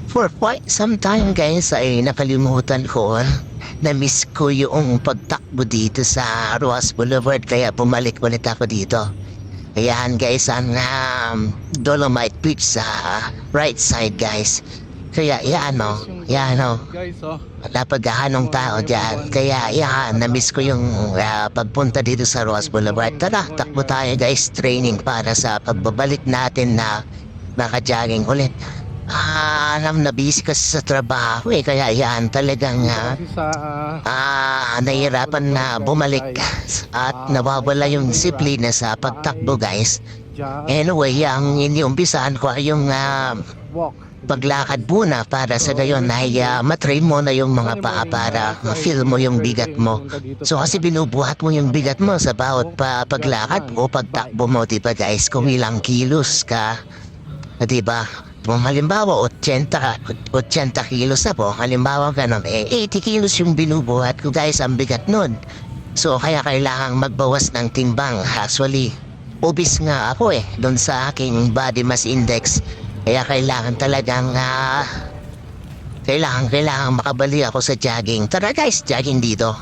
For quite some time guys ay nakalimutan ko. Na-miss ko yung pagtakbo dito sa Roas Boulevard kaya bumalik ulit ako dito. Ayan guys, ang Dolomite Beach sa right side guys. Kaya yan o, Guys, oh. napaghahanong tao dyan. Kaya yan, na-miss ko yung pagpunta dito sa Roas Boulevard. Tara, takbo tayo guys, training para sa pagbabalik natin na makajogging ulit. Alam na busy kasi sa trabaho kaya yan talagang Kasi sa nahihirapan na bumalik at nawawala yung disiplina sa pagtakbo guys. Anyway, ang iniumpisahan ko ay yung walk. paglakad muna para sa gayon ay matrain mo na yung mga paa para ma-feel mo yung bigat mo. So kasi binubuhat mo yung bigat mo sa bawat paglakad o pagtakbo mo, diba guys, kung ilang kilos ka, diba? Kung halimbawa 80 kilos ako, halimbawa ganun, 80 kilos yung binubuhat ko guys, ang bigat nun. So kaya kailangang magbawas ng timbang. Actually, obese nga ako doon sa aking body mass index. Kaya kailangan talagang kailangan makabali ako sa jogging. Tara guys, jogging dito.